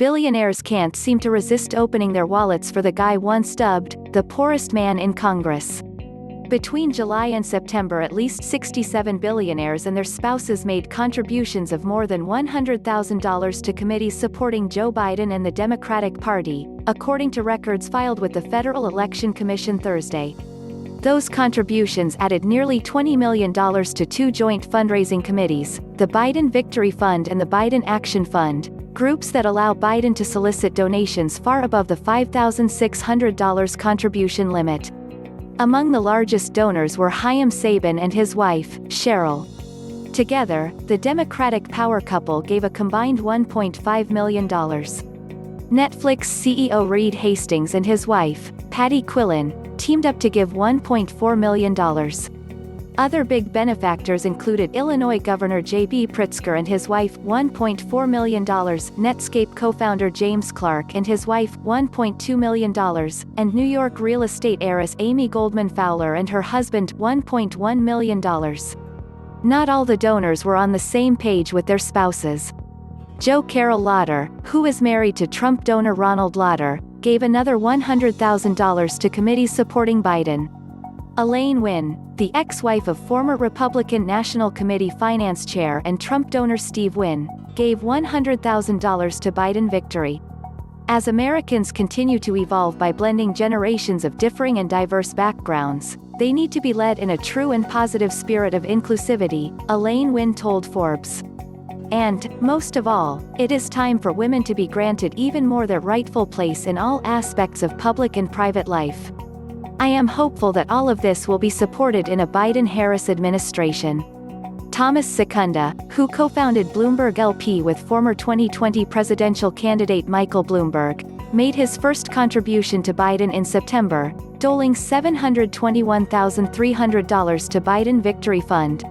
Billionaires can't seem to resist opening their wallets for the guy once dubbed the poorest man in Congress. Between July and September, at least 67 billionaires and their spouses made contributions of more than $100,000 to committees supporting Joe Biden and the Democratic Party, according to records filed with the Federal Election Commission Thursday. Those contributions added nearly $20 million to two joint fundraising committees, the Biden Victory Fund and the Biden Action Fund, groups that allow Biden to solicit donations far above the $5,600 contribution limit. Among the largest donors were Chaim Sabin and his wife, Cheryl. Together, the Democratic power couple gave a combined $1.5 million. Netflix CEO Reed Hastings and his wife, Patty Quillen, teamed up to give $1.4 million. Other big benefactors included Illinois Governor J.B. Pritzker and his wife, $1.4 million, Netscape co-founder James Clark and his wife, $1.2 million, and New York real estate heiress Amy Goldman Fowler and her husband, $1.1 million. Not all the donors were on the same page with their spouses. Jo Carol Lauder, who is married to Trump donor Ronald Lauder, gave another $100,000 to committees supporting Biden. Elaine Wynn, the ex-wife of former Republican National Committee Finance Chair and Trump donor Steve Wynn, gave $100,000 to Biden victory. As Americans continue to evolve by blending generations of differing and diverse backgrounds, they need to be led in a true and positive spirit of inclusivity, Elaine Wynn told Forbes. And, most of all, it is time for women to be granted even more their rightful place in all aspects of public and private life. I am hopeful that all of this will be supported in a Biden-Harris administration. Thomas Secunda, who co-founded Bloomberg LP with former 2020 presidential candidate Michael Bloomberg, made his first contribution to Biden in September, doling $721,300 to Biden Victory Fund.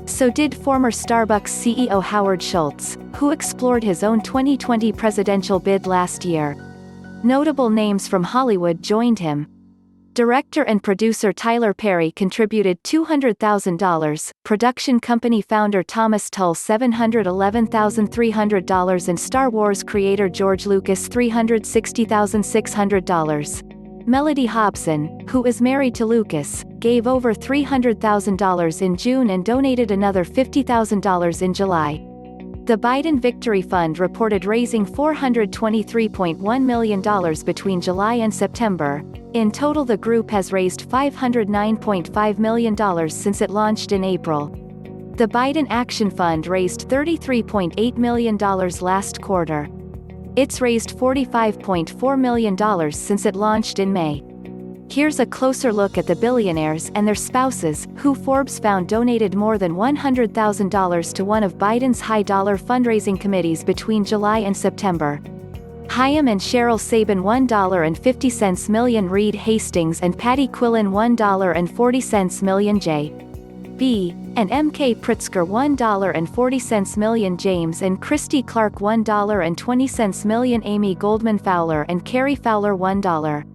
So did former Starbucks CEO Howard Schultz, who explored his own 2020 presidential bid last year. Notable names from Hollywood joined him. Director and producer Tyler Perry contributed $200,000, production company founder Thomas Tull $711,300 and Star Wars creator George Lucas $360,600. Mellody Hobson, who is married to Lucas, gave over $300,000 in June and donated another $50,000 in July. The Biden Victory Fund reported raising $423.1 million between July and September. In total, the group has raised $509.5 million since it launched in April. The Biden Action Fund raised $33.8 million last quarter. It's raised $45.4 million since it launched in May. Here's a closer look at the billionaires and their spouses, who Forbes found donated more than $100,000 to one of Biden's high-dollar fundraising committees between July and September. Chaim and Cheryl Sabin $1.50 million, Reed Hastings and Patty Quillen $1.40 million, J.B. and M.K. Pritzker $1.40 million, James and Christy Clark $1.20 million, Amy Goldman Fowler and Carrie Fowler $1.